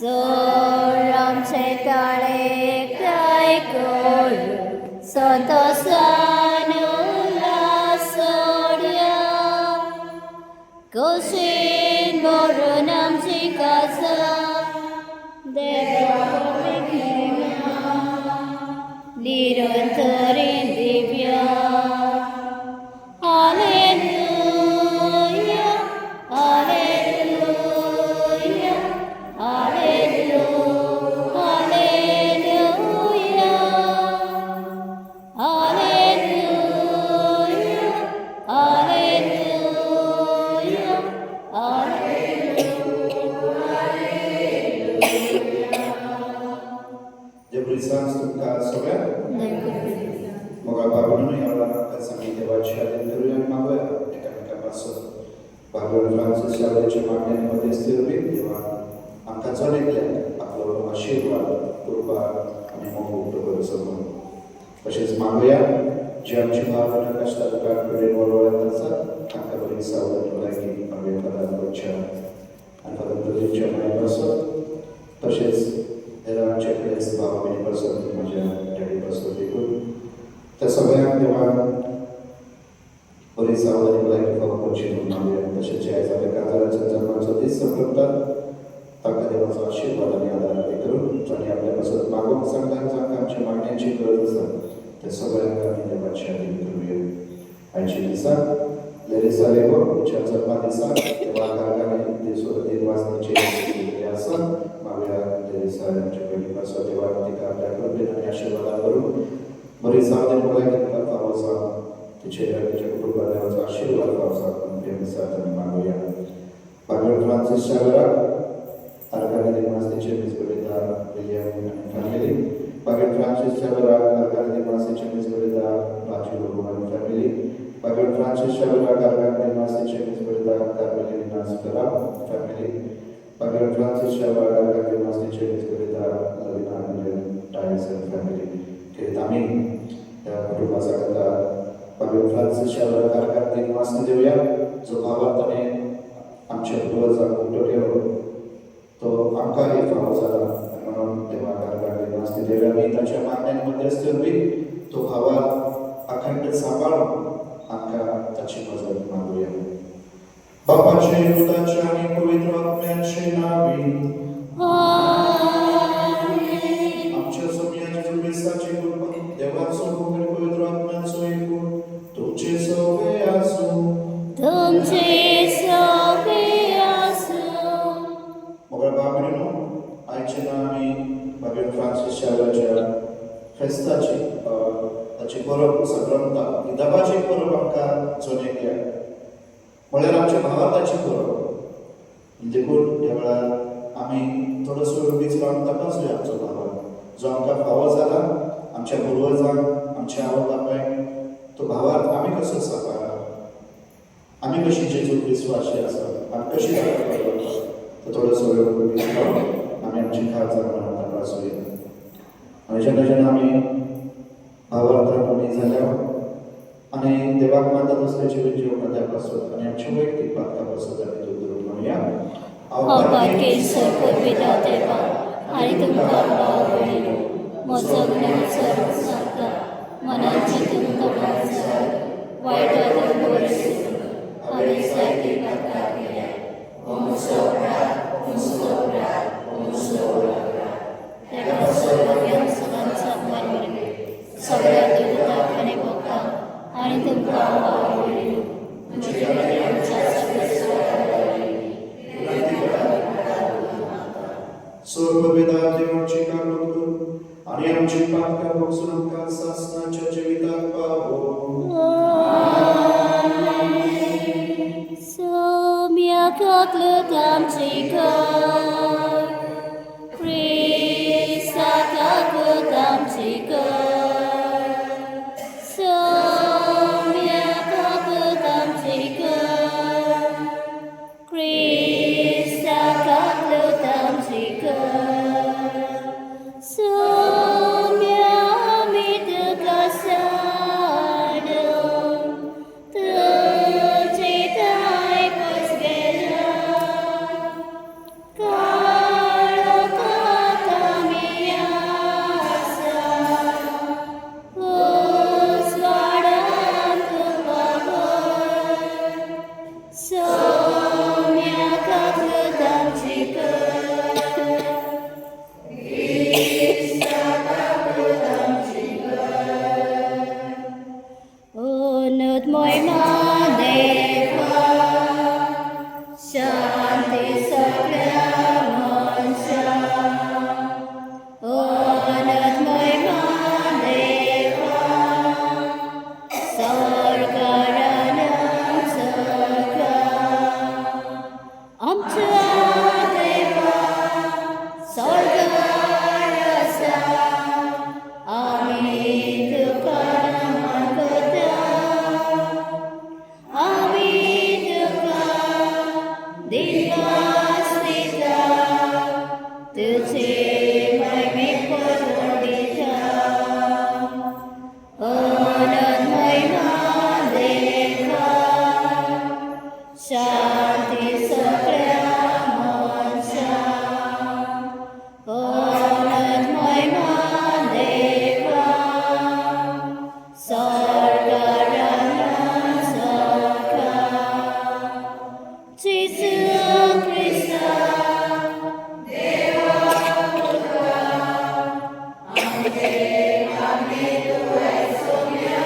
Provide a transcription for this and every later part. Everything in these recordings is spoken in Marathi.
Soram cetale cai cor santosanula soria Kosin morunam jikasa Devavikema Nirantarin divya Hallelujah, Hallelujah, Hallelujah, Hallelujah, Hallelujah, Hallelujah, Dia berusaha untuk saudara. Moga Bapak ini Allah akan sampai dewaja dan berulang mawa dekat masuk. Bapak Francis Shalom cuma yang modesti lebih dewa. Angkat zonek le, aku asyirwa kurba kami mau berdoa bersama. Pasal semuanya jam cuma pada kasta dekat berdua orang tersa, angkat berisau dan lagi kami pada berbicara. Antara berbicara yang masuk. Pasal era checklist bahwa ini person macam dari person itu. Tersabayang dewan Orisa oleh mulai kalau kunci mengambil tersedia sampai kata dan macam itu sebelumnya tak ada masalah siapa dan ada itu jadi ada masalah magung sangkan cuma yang cikgu itu tersabayang kami dapat cari itu aja bisa dari salego ucap serba desa dewan karena di surat di luar cikgu biasa maka dari saya juga di pasal dewan ketika ada perbedaan siapa baru Berisau dan mulai kita kawasan dicegah cukup berbeda asyik kawasan yang besar dan magoya. Bagian Francis Shalom, harga di masjid James berbeda William family. Bagian Francis Shalom, harga di masjid James berbeda Baju hubungan family. Bagian Francis Shalom, harga di masjid James berbeda Carmeli Dinas Beram family. Bagian Francis Shalom, harga di masjid James berbeda Lavina dan Dyson family. Kami berdua kata Bapak Francis Shalom karena di masjid dia Zohar tadi amca berdua zaman dia to angka itu masalah memang dewa karena di masjid dia kita cuma yang modest lebih to awal akan tersabar angka tadi masalah malu ya Bapak Cik Buta Cani Pavitra Atmen Shinabi amca semia jujur bisa cikgu Dewan sohum berkuat dan sohum Tumce sobeasu Moga Bapak ini Aicenami Bapak Francis Shalom Festa cik Cik Borok Sagranta Idaba cik Borok angka zoneknya Mulai ramcik bahwa cik Borok Indikun Dewa Amin Toda suruh bicara Tapi sudah coba Zongka Fawazala आमच्या पूर्वजांक आमच्या आवय बापायक तो भावात आमी कसो सांबाळ्ळा आमी कशी जेजू विश्वासी आसा आमी कशी सांबाळटा तो थोडोसो वेळ दिसलो आमी आमची खास जाणा तपासूया आनी जेन्ना आमी भावार्थान आमी जाल्या आनी देवाक मानता दुसऱ्याची जीवन तपासून आनी आमच्या वैयक्तीक बाब तपासून आमी दूर म्हणुया Apakai seperbeda Deva Hari Tumpah Bawani Mozogna Sarasaka Manajitum Tabasa Waida Dhamurasi Hari Sati Kakakya Om Sobra Deva Sobra Sagan Sabman Sabra Tuta Kanibokta Hari Tumpah Bawani Mujibati Amchasa Surberbeda Dewan Cika Lutu Ani Amci Patka Boksunam Kasasna Cacevita Pavo Amen. Somia Kaklutam Cika Krista Kaklutam Cika Somia Kaklutam Cika Krista Kaklutam Cika Somia Mita Kasadam Tercitai Pasgela Nước môi mà đề qua Shanti Sakya Monsha nước môi mà đề qua Sarkaranam Sakya Amcha Deva Sargarasa Shanti Sakya Monsha Onat Moima Deva Sarkarana Sakha Jesu Krishna Deva Putra Ante Kami Tuhe Somya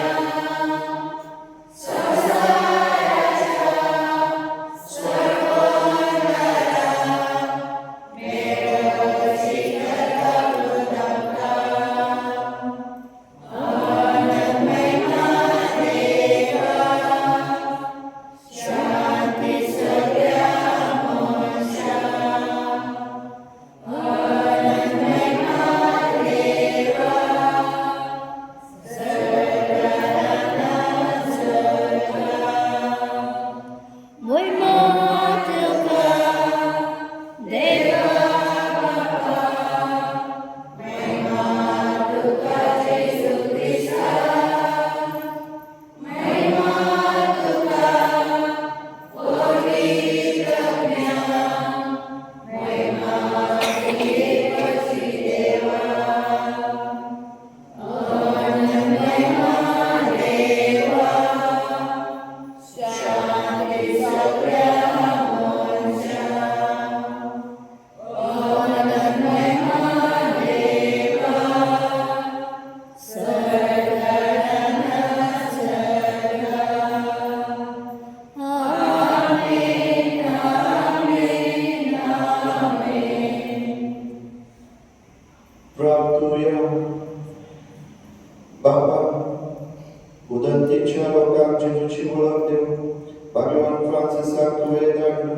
बाबा उदंतीच्या लोकांक जेजूची वळख देव भगवान फ्रांसिसाक तुवें धाडलो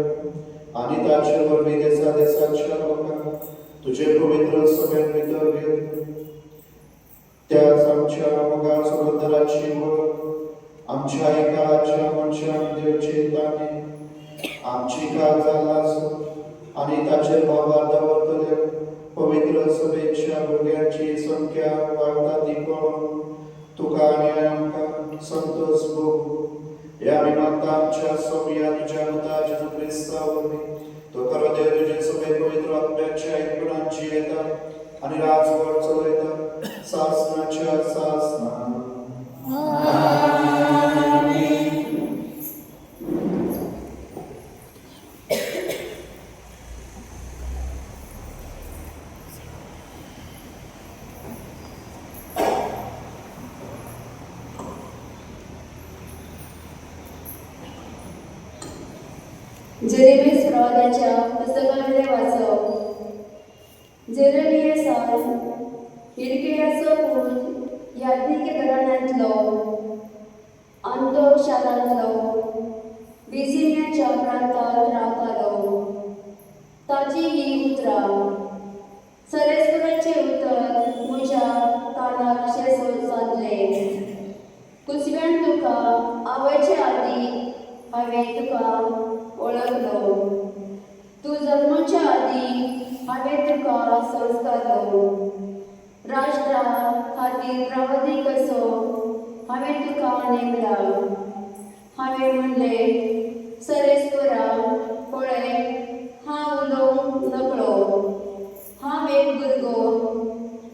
आनी ताचे वरवीं देसा देसाच्या लोकांक तुजे पवित्र सभेन भितर घेतलो त्याच आमच्या मोगा समुद्राची वळख आमच्या एकाच्या मनशाक देवचे ताणे आमची काळजा लासो आनी ताचेर बाबा दवरतले पवित्र सभेच्या भुरग्यांची संख्या वाडटा ती पळोवन तुका आनी आमकां संतोष भोगू ह्या निमतान आमच्या सोबिया तुज्या मुता जेजू क्रिस्ता वरवीं तो खरो देव तुजे सभे पवित्र आत्म्याच्या एकपणांची येता आनी राजवट चलयता सासनाच्या सासना जेरेमीस प्रवादाच्या पुस्तकांतले वाचप जेरेमियासान हिरकेयाचो पूत याज्ञिक घराण्यांतलो आंतोक शारांतलो बिजिनियाच्या प्रांतांत रावतालो ताची ही उतरां सरेस्पुराचे उतर म्हज्या कानार अशें सांगले कुसव्यान तुका आवयचे आदी हांवें तुका ओळखलो तूं जल्माच्या आदी हांवें तुका संस्कारलो राष्ट्रा खातीर प्रवादी कसो हांवें तुका नेमला हांवें म्हणलें सरेस्पुरा पळय हांव उलोवंक नकळो हांव एक भुरगो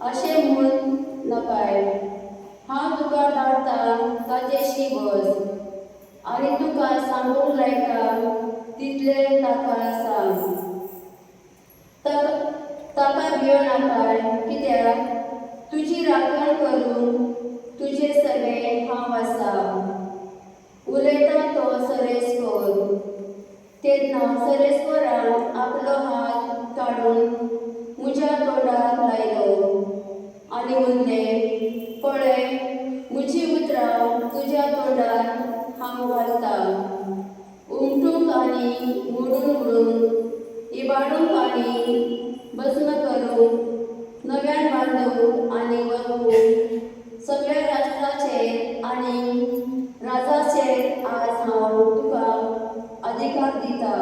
अशें म्हूण नकाय हांव तुका धाडटा ताचेशी बस आनी तुका सांगूंक लायता नाकाय, कित्याक तुजी राखण करून तुजे सगळे हांव आसा. उलयता तो सरेस्कोर, तेन्ना सरेस्कोरान आपलो हात काडून म्हज्या तोंडाक लायलो आनी म्हणलें, पळय, म्हजी उतरां तुज्या तोंडार हांव घालता. उमटूंक आनी मोडून उडूंक, इबाडूंक आनी भस्म करूंक, नव्यान बांदूंक आनी वळखूंक सगळ्या राष्ट्राचेर आनी राजाचेर आज हांव तुका अधिकार दिता.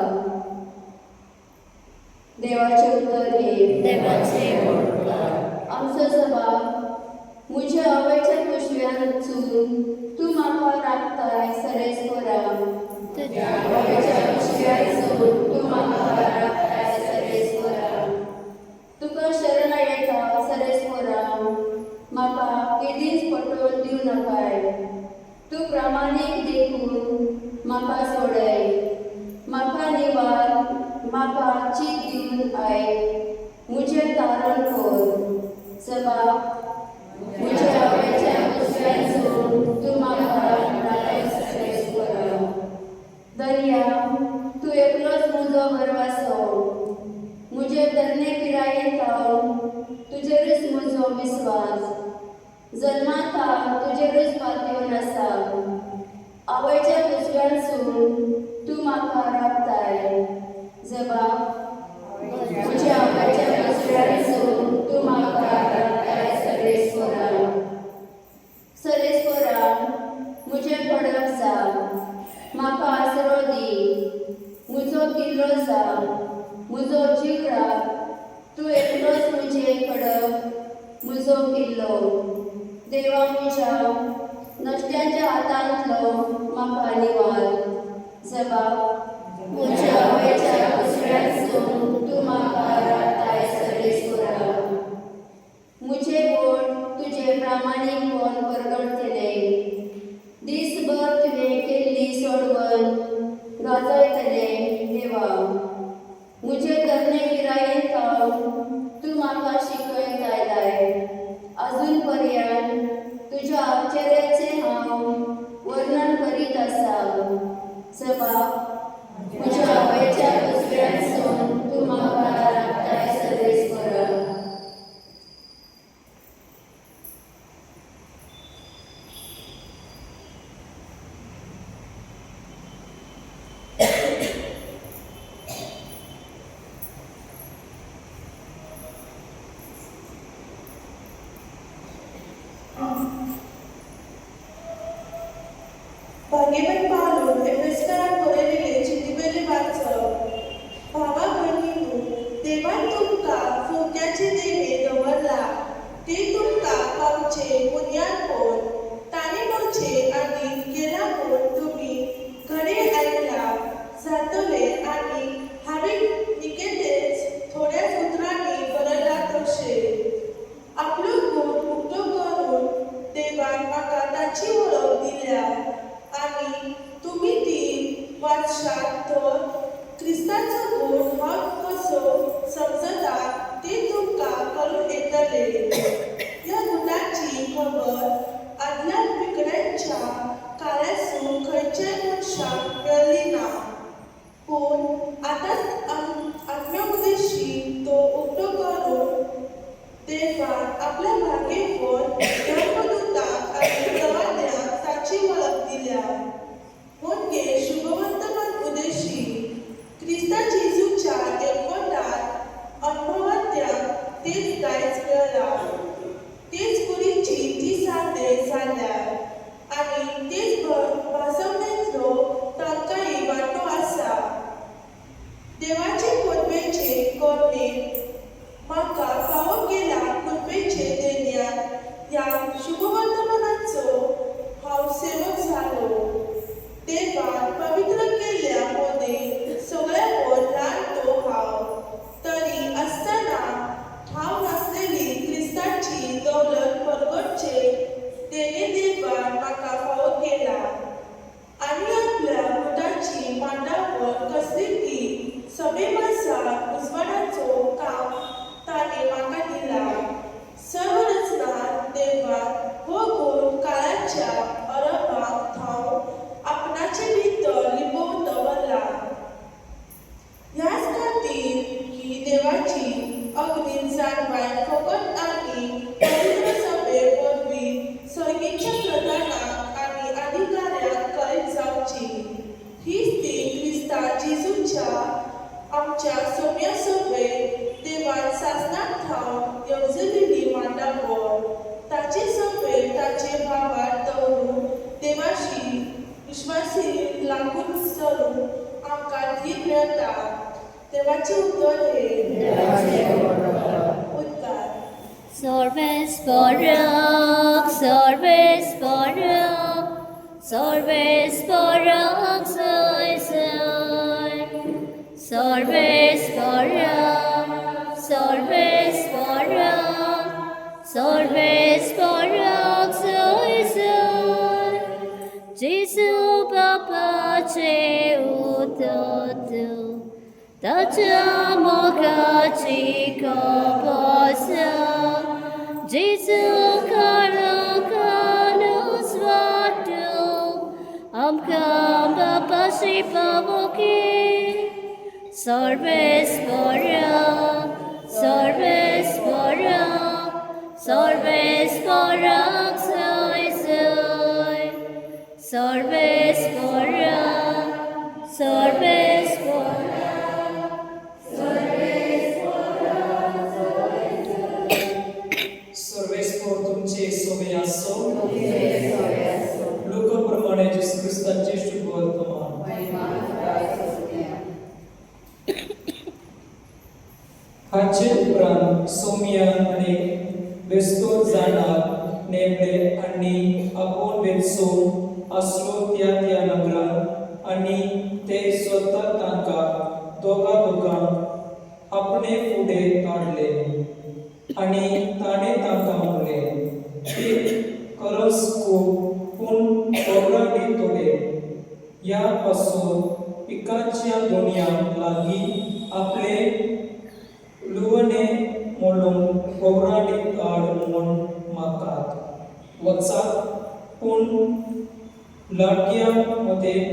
देवाचें उतर हे. देवाचे उपकार. आमचो सभा म्हज्या आवयच्या कुशव्यानसून तूं म्हाका राखताय सरेस्कोरा. तुज्या आवयच्या कुशव्यानसून तूं म्हाका राखताय सरेस्कोरा. तुका शरण येता सरेस्कोरा, म्हाका केदींच पटोवन दिवं नाकाय. तूं प्रामाणीक देखून म्हाका सोडय. म्हाका निवार, म्हाका चीत दिवन आयक. म्हजें तारण कर. सभा म्हज्या आवयच्या कुशव्यानसून तूं म्हाका राखताय सरेस्कोरा. दर्या तूं एकलोच म्हजो वरवासो. म्हजे तरणे पिरायेंत हांव तुजेरूच म्हजो विस्वास. जल्मांत तुजेरूच पातयेवन आसा. आवयच्या कुशव्यानसून तूं म्हाका राखताय. जबा म्हज्या आवयच्या कुशव्यानसून तूं म्हाका राखताय सरेस्कोरा. सरेस्कोरा म्हजें खडक जा, म्हाका आसरो दी. म्हजो किल्लो जा, म्हजो जीव राख. तूं एकलोच म्हजें खडक, म्हजो किल्लो. देवा म्हज्या नश्ट्यांच्या हातांतलो म्हाका निवार. जबा म्हज्या आवयच्या कुशव्यानसून तूं म्हाका राखताय सरेस्कोरा. म्हजे बोट तुजे प्रामाणीकपण परगट केलें. दीसभर तुवें केल्ली सोडवण गाजयतलें देवा. म्हजे तरणे पिरायेंत हांव तूं म्हाका शिकयत आयलाय. अजून पर्यंत तुज्या आश्चर्याचें हांव वर्णन करीत आसा. सभा म्हज्या आवयच्या कुशव्यानसून तूं म्हाका राखताय सरेस्कोरा. भागेपण पावलो एफेसकारांक बरयलेले चिठ्ठीवेले वाचप. भावा भयणींनो, देवान तुमकां फोक्याचे देणे दवरला. ते तुमकां पावचे बुनयादपण ताणे मोचे आनी केला म्हूण तुमी खरे आयकला. जातले आनी हांवें निकेतेच थोड्याच उतरांनी बरयला तशें. आपलो गूण उक्तो करून देवान म्हाका ताची वळख दिल्या आनी तुमी ती वाचशात तर क्रिस्ताचो गूण हांव कसो समजता ते तुमकां कळून येतले. ह्या गुणाची खबर आदल्या पिकड्यांच्या काळासून खंयच्याय मनशाक मेळ्ळी ना. पूण आतां आत्म्योपदेशी तो उक्तो करून देवान आपल्या भागेपण धर्मदूतांक आनी प्रवाद्यांक ताची वळख दिल्या. म्हणजे शुभवर्तमान उदेशी क्रिस्ता जेजूच्या एकवटांत अनुभवांत्यांक तेच दायज मेळ्ळा. तेच कुडीची ती साधे जाल्यार आनी तेच भासवणेंतलो तांकांय वांटो आसा. देवाचे कुरबेचे करणेंत म्हाका फावो केला कुरबेचे देण्यान ह्या शुभवर्तमानाचो हांव सेवक जालो. देवान पवित्र केल्ल्या मदीं सगळ्यापण ल्हान तो हांव. तरी आसतना हांव नासलेली क्रिस्ताची दौलत परगटचे देणे देवान म्हाका फावो केला. आनी आपल्या मुठाची मांडावळ कसली ती सगळे माणसांक उजवाडाचो काम ताणें आमच्या सोम्या सगळे देवान सासणात थांब येवजलेली मांडा बोल ताचे सगळे ताचे भावात दवरून देवाशी विश्वासी लागून सरून आमकां धीर मेळटा. देवाचे उतर हे उद्गार. Sorves Barak, Sorves Barak, Sorves Barak, Soy Soy. Sorves Barak, Sorves Barak, Sorves Barak, Soy Soy. Jesu Baba Che Utotu, Tacha Moka Chika Bosa. Jesu Kara Kanu Swatu, Amka Baba Shipa Voki. Sorves Barak, Sorves Barak, Sorves Barak, Soy Soy. Sorves Barak, Sorves Barak. सर्वेस्वर तुमचे सोबे असो. लोकांप्रमाणे येशू ख्रिस्ताचे शुभ वर्तमान. हाचे उपरांत सोमियान आणि बेस्तो जाणार नेमले आणि आपोण वेचून असलो त्या नगरात आणि ते स्वतः तांकां दोगांक आपणे फुडे काडले आणि ताणे तांकां म्हणले की खरोच खूब पूण ओगराडी तोडे ह्या पासून पिकाच्या दोनयांक लागीं आपले लुवणे मोडून ओगराडी काड म्हूण मागतात. वचात पूण लाडक्या मदें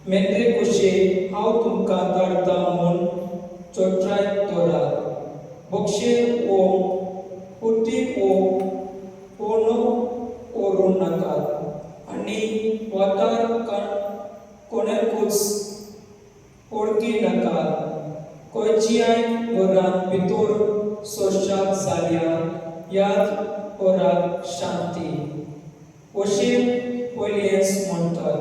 मेंद्रे कशे हांव तुमकां धाडटा म्हूण चोट्राय दवरात. बक्षे ओ पुटी ओ पोनो ओरूं नाकात आनी वातार कोणाकूच ओळखी नाकात. खंयच्याय घरांत भितर सोशाक जाल्यार ह्याच घराक शांती अशें पयलेंच म्हणटात.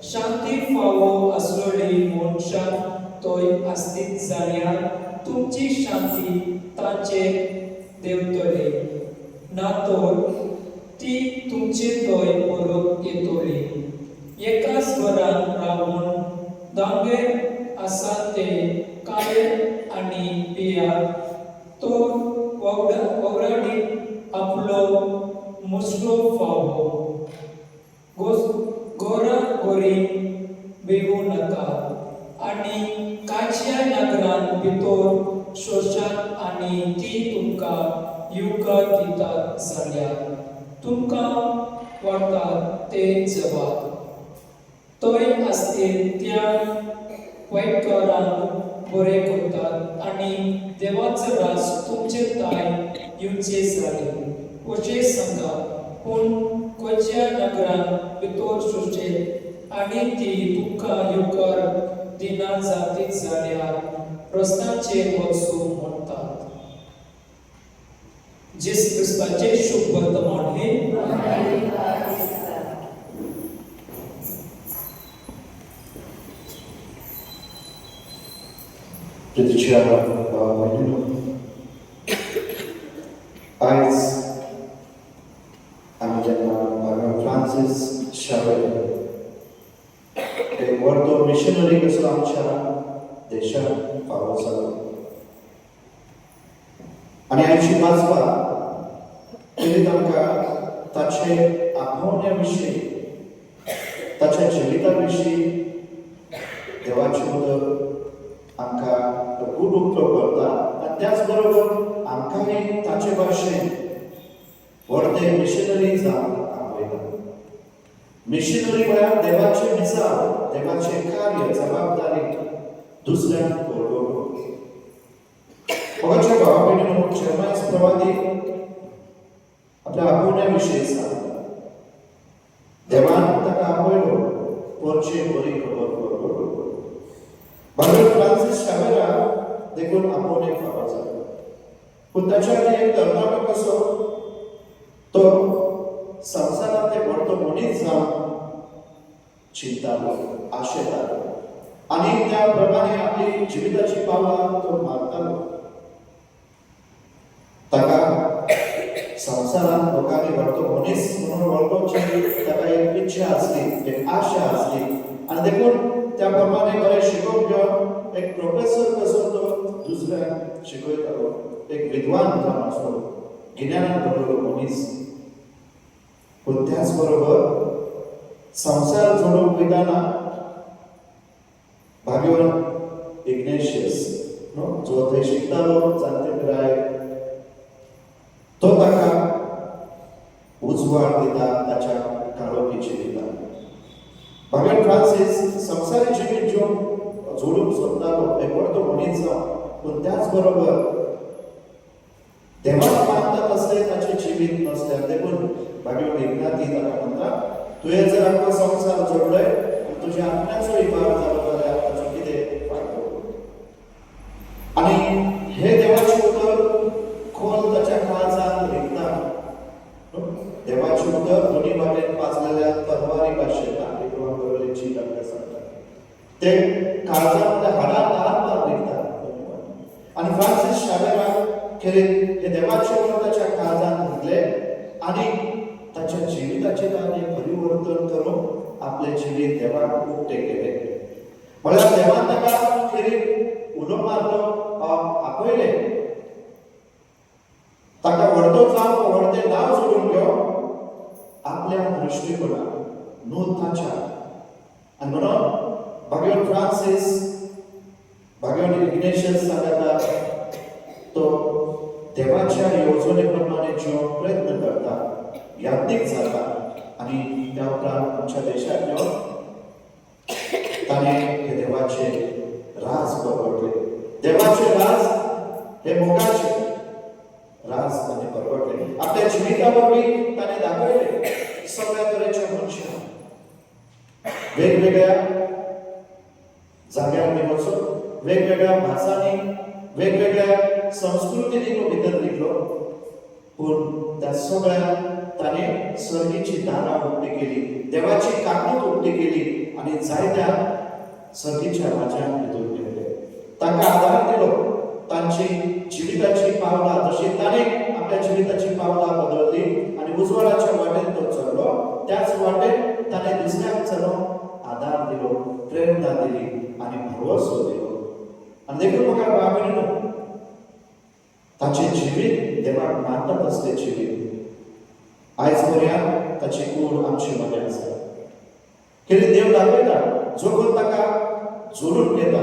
शांती फावो आसलेली मनशाक तोय आस्तीत जाल्यार तुमची शांती तांचेर देंवतली ना तर ती तुमचे तोय परत येतली. एकाच घरांत रावून दांगे आसा ते काळे आनी पियात तो वगडाडीत आपलो मुसलो फावो. गोरा गोरी बेगू नाका आनी कांयच्या नगरांत भितर शोशात आनी ती तुमकां येवकार दितात जाल्यार तुमकां वाडटात ते जबाब. तोय आसतील त्या वायटकारांक बरें करतात आनी देवाचो राज तुमचे ताय येवचे जाले अशें सांगा. पूण खंयच्या नगरांत भितर शोशेत आनी ती तुमकां येवकार दिना जातीत जाल्यार रस्त्याचेर वचूं म्हणटात. जेस क्रिस्ताचे शुभ वर्तमान हे प्रितीच्या भयणीनो, आयज आमी जेन्ना फ्रांसीस शावेर एक व्हडलो मिशनरी कसो आमच्या देशांत फावो जालो आनी आयची वाचपा पयलीं तांकां ताचे आपोवण्या विशीं ताच्या जिविता विशीं देवाची उदक आमकां खूब उपकार करता. आनी त्याच बरोबर आमकांय ताचे भाशेन व्हडले मिशनरी जावन आपयता. मिशनरी म्हळ्यार देवाचे मिसाळ, देवाचे कार्य, जबाबदारी दुसऱ्यांक कळोवप. मोगाच्या भावा भयणीनो, जेरमायास प्रवादी आपल्या आपोवण्या विशीं सांगता. देवान ताका आपयलो, पोरचे बरी खबर भगत फ्रान्सिस शावेरा देखून आपण एक फावो जालो पूण ताच्या एक तरणाटो कसो तो संवसारांत एक व्हडलो मनीस जावन चिंतालो आशेतालो आणि त्या प्रमाणे आपली जिविताची पावलां तो मारतालो ताका संवसारांत लोकांनी व्हडलो मनीस म्हणून वळखोवची ताका एक इच्छा आसली एक आशा आसली आणि देखून त्या प्रमाणे बरें शिकोवप घेवन एक प्रोफेसर कसो तो दुसऱ्यांक शिकयतालो एक विद्वान जावन असो गिन्यानान भरलेलो मनीस पूण त्याच बरोबर संसार जोडूंक वयताना भाग्यवान इग्नेशियस जो थंय शिकतालो जाणटे पिराय तो ताका उजवाड दिता ताच्या काळोखीची दिता भाग्यवान फ्रान्सिस संवसारी जिवीत जोडूंक सोदतालो एक व्हडलो मनीस जावन पूण त्याच बरोबर देवाक मानता तसलें ताचें जिवीत नसलें देखून भाग्यवान इग्नाती ताका म्हणटा तुवें जर आमकां संवसार जोडलोय तुज्या आत्म्याचो इबार जालो जाल्यार ताचो कितें फायदो आनी हे देवाचें उतर खोल ताच्या काळजांत रिगता देवाचें उतर दोनी वाटेन पाजलेल्या तरवारी भाशेन आपली बरोबरीची ताका सांगता ते काळजांतल्या हाडांत आत्मार रिगता आनी फ्रान्सिस शावेराक खेरीत हे देवाचें उतर ताच्या काळजांत रिगले आनी ताच्या जिविताचें ताणें परिवर्तन करून आपलें जिवीत देवाक उक्तें केलें म्हळ्यार देवान ताका खेरीत उलो मारलो आपयलें ताका व्हडलो जावन व्हडलें नांव जोडून घेवन आपल्या दृश्टीकोनान न्हू ताच्या आनी म्हणून भाग्यवान फ्रान्सिस भाग्यवान इग्नेशियस सांगता तो देवाच्या येवजणे प्रमाणे जिवंक प्रयत्न करता याज्ञीक जाता आनी त्या उपरांत आमच्या देशाक येवन ताणें हे देवाचे राज परगटले देवाचे राज हे मोगाचे राज ताणें परगटले आपल्या जिविता वरवीं ताणें दाखयलें सगळ्या तरेच्या मनशांक वेगवेगळ्या जाग्यांनी वचून वेगवेगळ्या भासांनी वेगवेगळ्या संस्कृतींनी तो भितर निघलो पूण त्या सगळ्या ताणें सर्गीची दारां उक्ती केली देवाची काकूट उक्ती केली आनी जायत्या सर्गीच्या राजांक भितर गेले तांकां आदार दिलो तांची जिविताची पावलां जशी ताणें आपल्या जिविताची पावलां बदलली आनी उजवाडाच्या वाटेन तो चल्लो त्याच वाटेन ताणें दुसऱ्याक चलोवंक आदार दिलो प्रेरणा दिली आनी भरवसो दिलो आनी देखून म्हाका बाबीनो ताचें जिवीत देवाक मानता तसलें जिवीत आयज पर्यंत ताची कूड आमचे मदें आसा खेरीत देव दाखयता जो कोण ताका जोडून घेता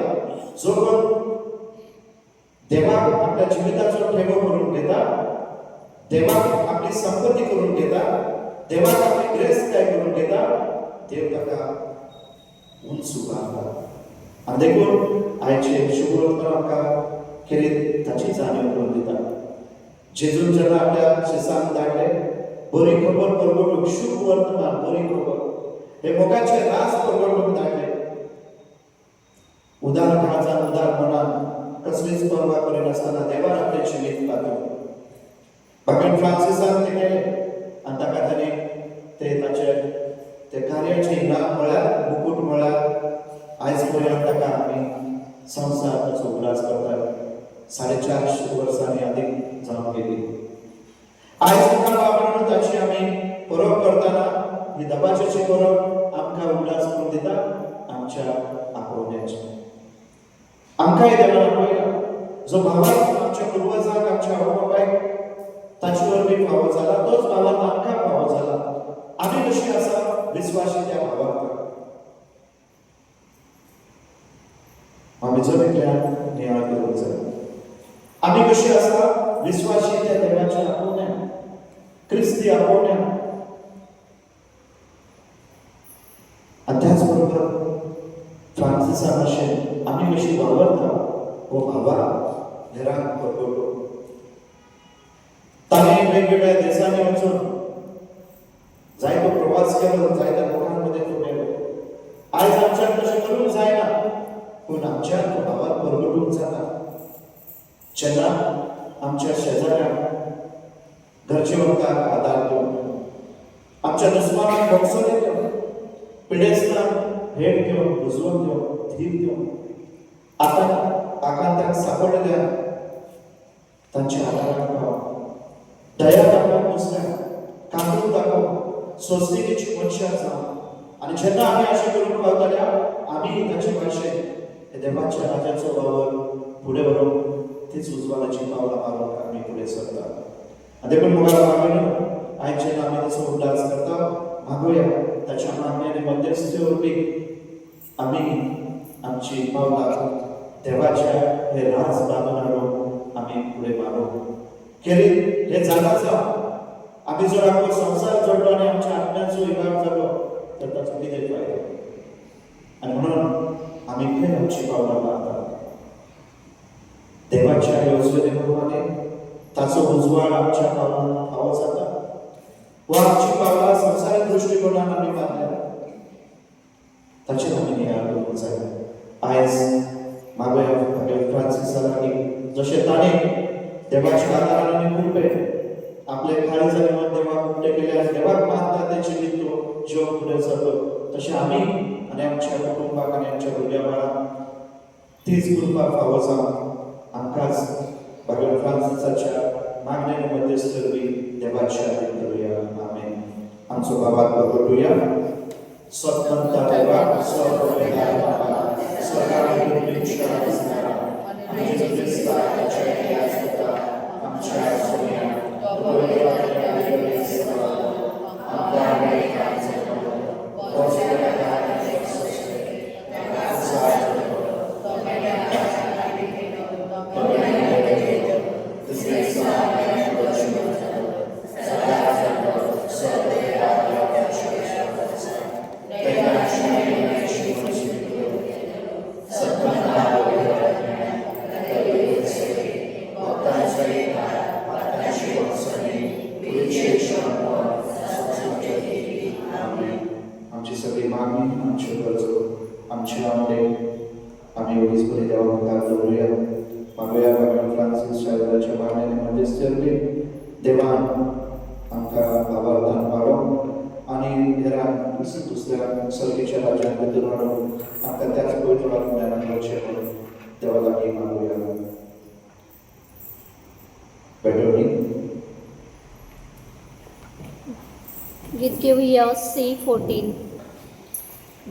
जो कोण देवाक आपल्या जिविताचो ठेवो करून घेता देवाक आपली संपत्ती करून घेता देवाक आपली ग्रेस्ताय करून घेता देव ताका उंच उबारता आनी देखून आयचे शुभ वर्तमान आमकां खेरीत ताची जाणीव करून दिता जेजून जेन्ना आपल्या शिसांक धाडले बरी खबर परगटूंक शुभ वर्तमान बरी खबर हे मोगाचे राज परगटूंक धाडले उदार काळजान उदार मनान कसलीच परवा करिनासतना देवान आपलें जिवीत पातळ्ळें भाग्यवान फ्रान्सिसान तें केलें आनी ताका ताणें ते कार्याचें इनाम म्हळ्यार मुकूट म्हळ्यार आयज पर्यंत ताका आमी संवसार ताचो उल्हास करतात 450 वर्सांनी अदीक जावन गेली आयज तुका बाबा ताची आमी परब करतना ही दबाच्याची परब आमकां उल्हास करून दिता आमच्या आपोवण्याची आमकांय देवान आपयला जो भावाक आमच्या पुर्वजांक आमच्या आवय बापायक ताचे वरवीं फावो जाला तोच भावान आमकां फावो जाला आमी कशी आसा विस्वासी त्या भावाक आमी जमेतल्यान नियाळ करूंक जाय आमी कशी आसा विस्वासी त्या देवाच्या आपोवण्या क्रिस्ती आपोवण्या आनी त्याच बरोबर फ्रान्सिसा भाशेन आमी कशी वावरता हो भावा हेरांक परगटो ताणें वेगवेगळ्या देशांनी वचून जायतो प्रवास केलो जायत्या लोकांमध्ये तो गेलो आयज आमच्याक तशें करूंक जायना पूण आमच्या भावात परगटून जाता जेन्ना आमच्या शेजाऱ्यांक घरचे वखदाक आदार दिवन आमच्या दुस्मानाक बक्षले दिवन पिडेस्तांक भेट दिवन रुजवण दिवन धीर दिवन आकांताक सांपडल्या तांच्या आदाराक पाव दया दाखोवन दुसऱ्यांक कामून दाखोवन सोंसणिकेची मनशां जावन आनी जेन्ना आमी अशें करूंक पावतल्या आमी ताचे भाशेन हे देवाच्या राजाचो वावर फुडें व्हरून तीच उजवाडाची पावलां मारून आमी फुडें सरता आनी देखून मुखार मागणी आयज जेन्ना आमी तसो उल्हास करता मागुया ताच्या मागण्याने मध्यस्थी वरवीं आमी आमची पावलां देवाच्या हे राज बांदून हाडून आमी फुडें मारूं खेरीत हे जाता जावन आमी जर आपलो संवसार जोडलो आनी आमच्या आत्म्याचो इबाड जालो तर ताचो कितें फायदो आनी म्हणून आमी खेर आमची पावलां मारता देवाच्या येवजणे प्रमाणे ताचो उजवाड आमच्या पावलां फावो जाता वा आमची पावलां संवसारीक दृश्टिकोनान आमी मारल्या ताचेर आमी नियाळ करूंक जाय आयज मागोया भगत फ्रांसिसा लागीं जशें ताणें देवाच्या आदारान आनी कृपेन आपले खाली जावन देवाक उक्ते केले आनी देवाक मानता तें जिवीत जिवन फुडें सरलो तशें आमी आनी आमच्या कुटुंबाक आनी आमच्या भुरग्यां बाळांक तीच कृपा फावो जावन आमकांच भगत फ्रांसिसाच्या मागण्याने मध्यस्थ वरवीं देवाच्या आदार करुया आमेन आमचो बाबाक बगटुया सत्मंता देवाक सर्ववेदार बाबा सकाळी परमेश्वर असणारा आणि जेजू ख्रिस्ताच्या याचता आमच्या सोया देवान आमकां आवारदान वाडोवंक आनी घरान दुसऱ्या सर्गेच्या राज्यान भितर वाडोवंक आमकां त्याच पवित्र आत्म्यान घडचें म्हणून देवा लागीं मागुया बेटोनी गीत घेऊया C14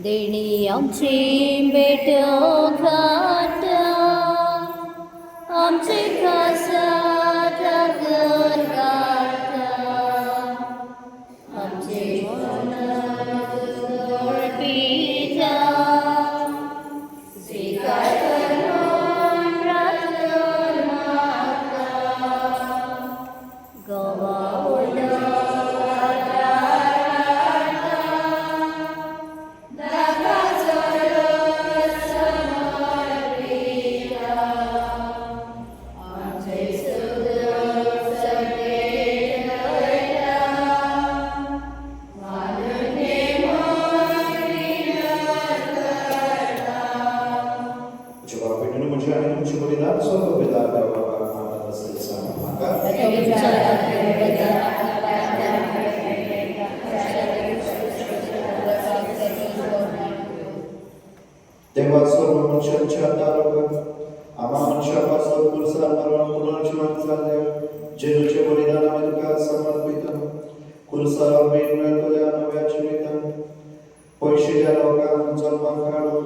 देणी आमची भेट खाता आमचे खासा घर गाठा आमचे मन पिता स्वीकार करून प्रार्थना गवावला देवा सर्व मनुष्यांच्या दारोगा आम्हा मनुष्यापासून पुरसार मरण पुनर्जीवन झाले जेजूचे बलिदान आम्ही तुका समर्पित कुरसावर मेन मेळटल्या नव्या जिवितान पयशिल्ल्या लोकांक जन्माक हाडून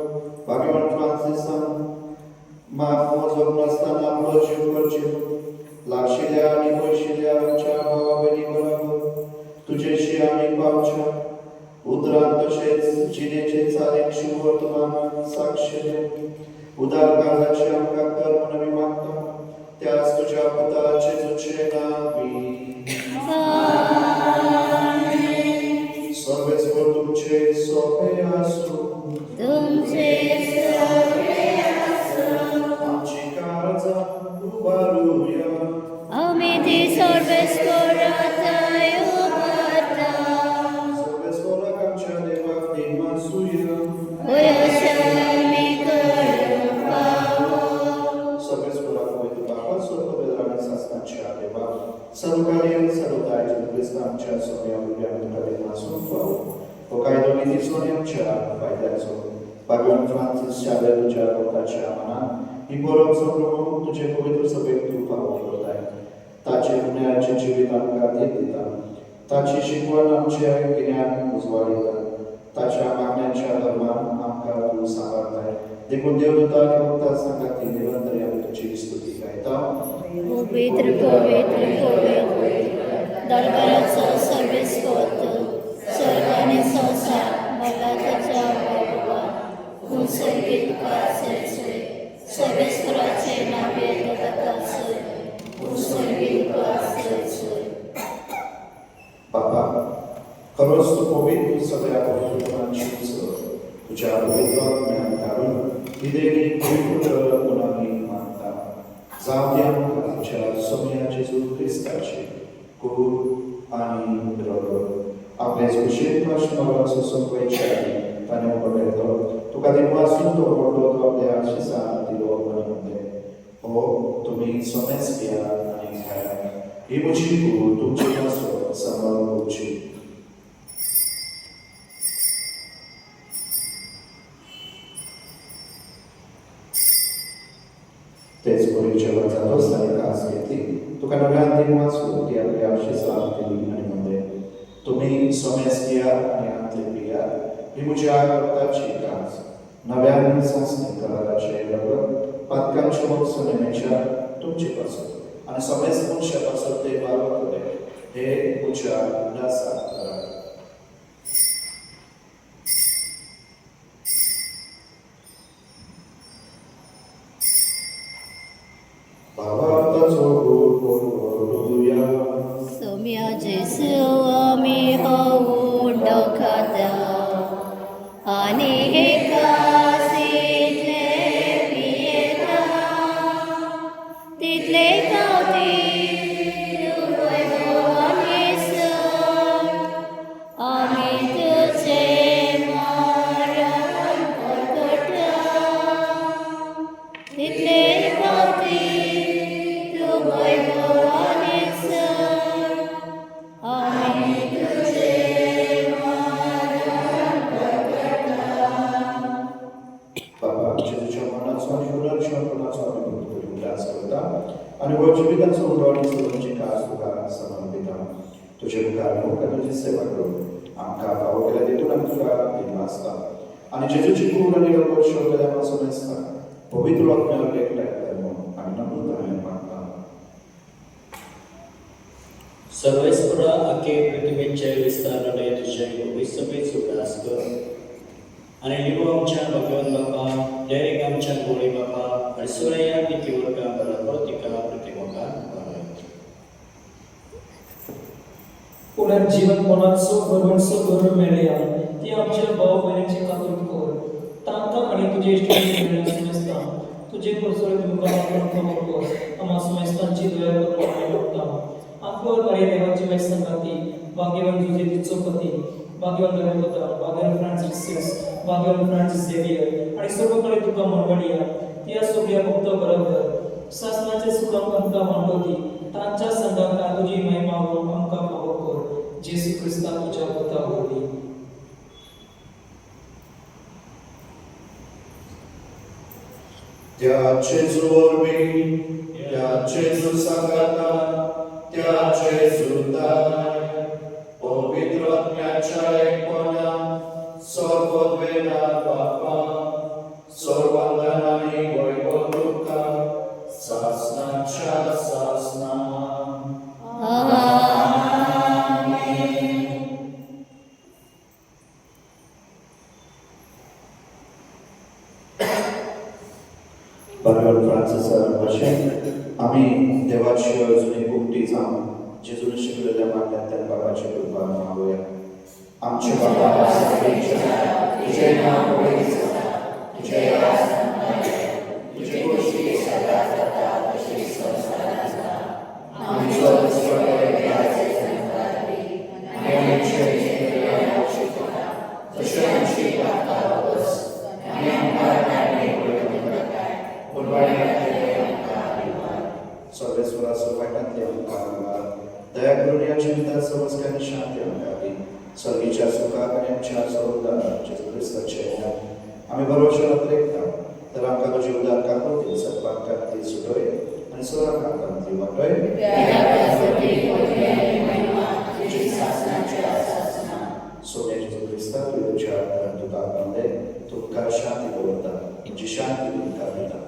भाग्यवान फ्रांसिसान माफ मोजप नासतना आपलो जीव करचे लागशिल्ल्या आनी पयशिल्ल्या आमच्या भावा भयणी बरोबर तुजेशी आमी पावच्या उतरान तशेंच जिणेचे चालीक शुभ वर्तमान साक्ष उदार काळजाची आमकां कर म्हणून आमी मागता त्याच तुज्या पुताचे जेजूचे नावी सर्वेस्वर तुमचे सोपे आसूं आमची काळजां उबारूया आमी ती सर्वेस्वराताय उबारता सर्वेस्वराक आमच्या देवाक नेम आसूया होय अशें आमी करूंक शाबे तुझ्या भक्ताच्या मनात ही बरोबर समोर तुझे पवित्र सभेत तू पावो करताय ताचे पुण्याचे जीवित आमकां दिता ताची शिकवण आमचे गिन्यान उजवाडिता ताच्या मागण्यांच्या धर्मान आमकां तू सांबाळताय देखून देवदूता आणि भक्ता सांगाती निरंतर आमी तुझी स्तुती गायता पवित्र पवित्र पवित्र दरबाराचो सर्वेस्वत स्वर्ग आनी संवसार मला तुझ्या भगवान उत्सर्गीत सर्वेस्वराचे नावे दत्तासय उत्सर्गीत बाबा खरोच तू पवित्र सगळ्या पवित्रांची तुझ्या पवित्र ज्ञान काढून ही देणी पवित्र गुणांनी मानता जाऊ द्या आमच्या सोम्या जेजू ख्रिस्ताची कूड आणि रगत आपल्या सुशेष प्रश्नावर संपवायचे आहे ताने पडतो तुका देवासून तो पडतो तो आपल्या आशिषात दिलो म्हणते हो तुम्ही सोमेस घ्या आणि खाया ही मुझी कूड तुमची नसो सांभाळूची तेच पूर्वीच्या जातो सायकास घेतली तुका नव्यान दिन वाचू ती आपल्या आशिषात दिली आणि म्हणते तुम्ही सोमेस घ्या आणि आमचे पिया ही मुझ्या रक्ताची कास नव्यान संस्कृत कराराचे रगत पातकांच्या मोक्षनेमेच्या तुमची पासून आणि सोमेस मुख्यापासून ते बालवकडे हे मुझ्या उल्हासा करा भावार्थाचो गोड बोलूया सोम्या जेसू आमी होऊन खाता आणि एकासीतले पियेता तितले गावती वैभवान येसू आमी तुझे मरण करता तितले गावती वैभवान येसू आमी तुझे मरण बाबा जेजूच्या मनाचो आणि हृदयाच्या मनाचो आमी भक्ती करून उल्हास करता आणि व जिविताचो उडो आणि सर्वांची कास तुका समर्पिता तुझे मुखार आमकां तुजी सेवा करून आमकां फावो केल्या देखून आमी तुका दिन आसता आणि जेजूची कूड आणि रगत शोधल्या पासून आसता पवित्र आत्म्यावर एकठांय म्हणून आमी नम्रताने मागता सर्वेस्परा आखे पृथ्वीचे विस्तारणे तुझे भविष्यवेच उदास कर आणि लिबो आमच्या भगवान बापा डेरेक आमच्या गोळी बापा आणि सूर्या नितीवर का बरोबरतिका प्रतिमोकान पुनर्जीवन कोणाचो बरोबरचो गौरव मेळया ती आमच्या भाव बहिणीची खात्री कर तांकां आणि तुझे इश्ट समजता तुझे परसोळे तुमकां वापरून कर आम्हा समजतांची दया करून आमी मागता आंकोर बरे देवाची वाईट संगाती भाग्यवान तुझे तिचो पती भाग्यवान देवदत्ता भाग्यवान फ्रांसिस सिक्स भाग्यवान फ्रांसिस झेवियर आणि सर्वकडे तुका मंडळी त्या सगळ्या भक्त बरोबर शासनाचे सुखांक आमकां मांडोती तांच्या संगात तुझी महिमा आमकां फावो कर जेसू ख्रिस्ता तुझ्या भक्ता वरवी त्या जेजू वरवी त्या जेजू संगाता त्या जेजूताय पवित्र आत्म्याच्या एकपणा सर्वोद्वेना बापा सर्वांगण आणि वैभव तुका सासनाच्या सासना भगवान फ्रांसिस भाषेन आम्ही देवाची जुनी उक्ती जावन जेजून शिकलेल्या मागण्यांतल्यान बाबाची कृपा मागूया आमचे बाबा तुझे नाव पवित्र जाता तुझे राज तुझे गोष्टी सदा जाता तशी संस्कारात जाता आमचो स्वर्गीय संस्कारी आणि आमचे जीवन शिकवता तशी आमची प्रार्थना वापस आणि आमकां सर्वेश्वरा सर्वांकांतले आमकां दया करून या जिवितात समस्यांनी शांती आमकां दी सर्वीच्या सुखाक आणि आमच्या सर्वदा जेजू ख्रिस्ताचे आमी भरवशा रेखता आणि स्वराकांतांतली वाटोय सोन्या जेजू क्रिस्ता तुझ्या तुकांमध्ये तुका शांती दवरता तुमची शांती तुमका दिता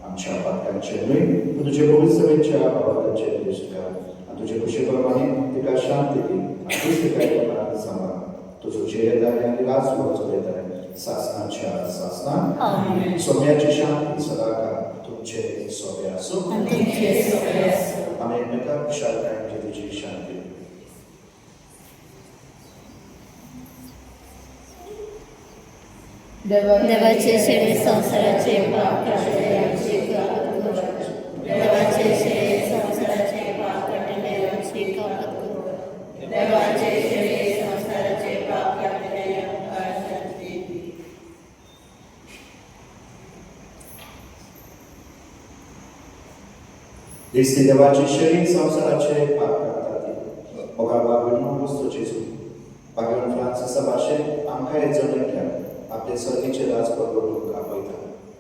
आमच्या पातकांचे न्हय तुझे भविष्यवेच्या बाबांचे दृश्टिका आणि तुझे खुशेप्रमाणे तिका शांती दी आणि तीच तिका येणार सांभाळ तुझं चेहऱ्याने आणि राज वाचवत आहे सासनाच्या सासना सोन्याची शांती सदाकाळ तुमचे सोबे असो आम्ही एकमेका शाळकांची तुझी शांती देवाचे शेळे संसाराचे पाप काढले आमची कापत करू देवाचे शेळे संसाराचे पाप काढले आमची कापत करू देवाचे शेळे संसाराचे पाप काढले आमकां शांती दी. दिसते देवाची शेळी संसाराचे पाप काढतात ओगा बाबीनो वस्तू जेजू बागेवन फ्रांसिसा भाशेन आमकां हे जणयल्या आपले सर्गीचे राज प्रभू आपयता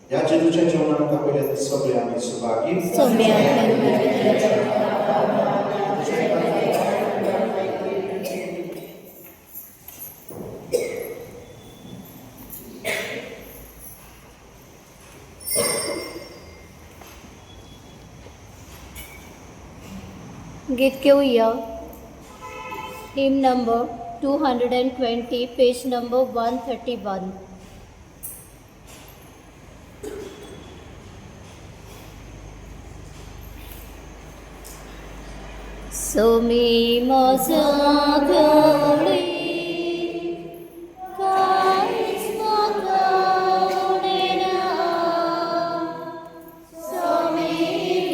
ह्या जेजूच्या जेवणाक आपयले ते सगळे आमी सुभागी गीत केवया hymn number 220 page number 131. So me माझा गवळी काहीच म्हाका उणेना. So me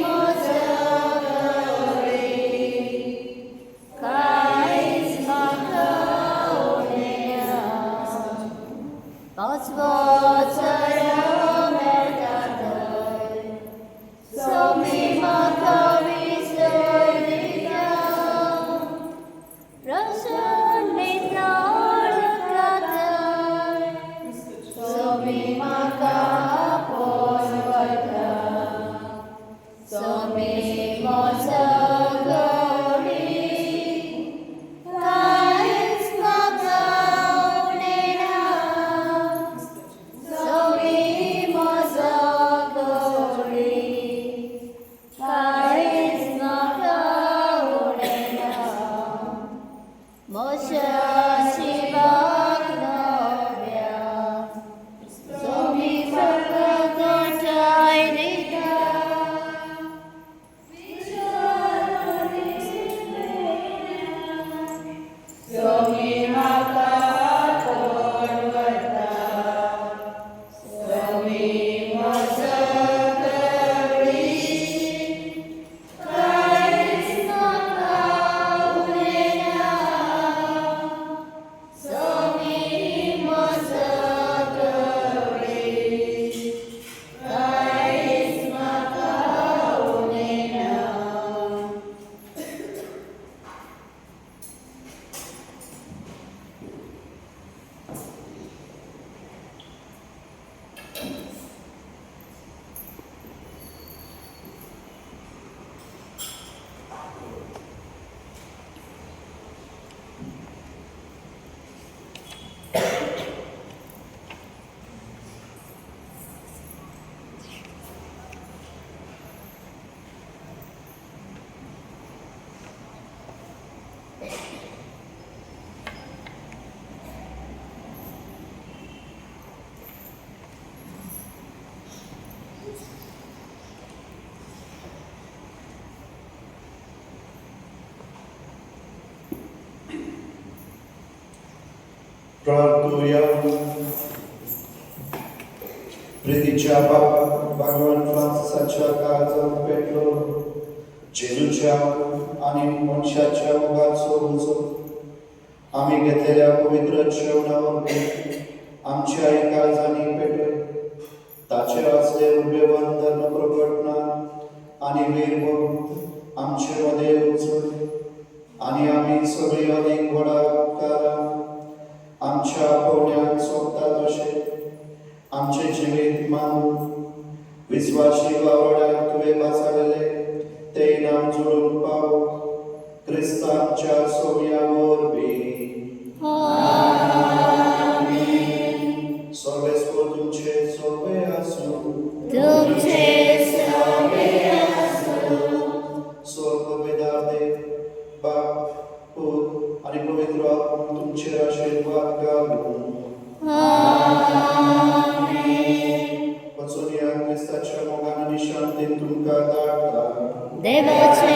माझा गवळी काहीच म्हाका उणेना. पांचवो चरा मेळटा थंय. So me म्हाका विसर दिता. प्रसन्न कातर. So me म्हाका आपोन व्हरता. So me म्हजो गवळी कांयच म्हाका उणेना. So me म्हजो गवळी कांयच म्हाका उणेना. म्हज्या जिवाक नव्या So me म्हाका घटाय दिता. So me म्हाका आपोन व्हरता. So me म्हजो गवळी कांयच म्हाका उणेना. So me म्हजो गवळी कांयच म्हाका उणेना. प्रार्थूया प्रीतीच्या भगवान फ्रांसिसाच्या काळजात पेटलो जेजूच्या आणि मनशाच्या मोगाचो उंचो आम्ही घेतलेल्या पवित्र जेवणावर आमच्या काळजांनी पेटय. ताचे असले उभे बंधन प्रकटना आणि वीरभूम आमचे मध्ये उचलले आणि आम्ही सगळी अधिक व्हडा उपकारान आमच्या पवण्याक सोबता तशें आमचे जिवीत मानून विश्वासी वावड्याक तुवें वाचलेले क्रिस्तांच्या सोम्यावर बी सर्वेस्वर तुमचे सोबे असू तुमचे सवे असो स्वर्गवेदाते बाप पुत आणि पवित्र आत्मा तुमचे आशीर्वाद घालून वचून या ख्रिस्ताच्या मोगान आणि शांतीन तुमका धाडटा देवाचे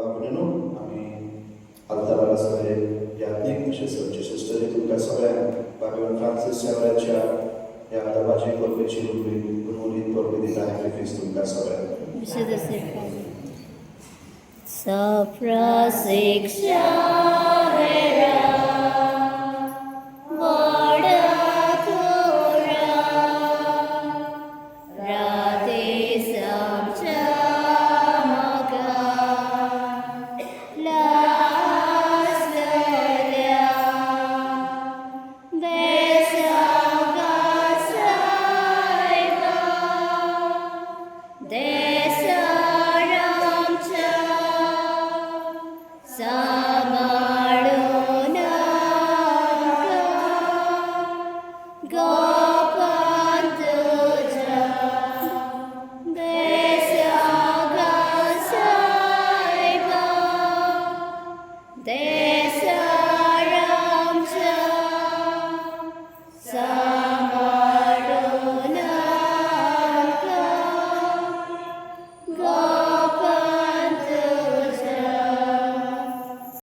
बाबूनो आम्ही आल्ताराला सगळे याज्ञिक तसेच आमचे सिस्टरी तुमका सगळ्यांक बाबून फ्रांसिस सेवराच्या या दबाची परबेची रुपी गुणवलीत परबे दिला आहे फेस तुमका सगळ्यांक विशुद्ध सप्रशिक्षा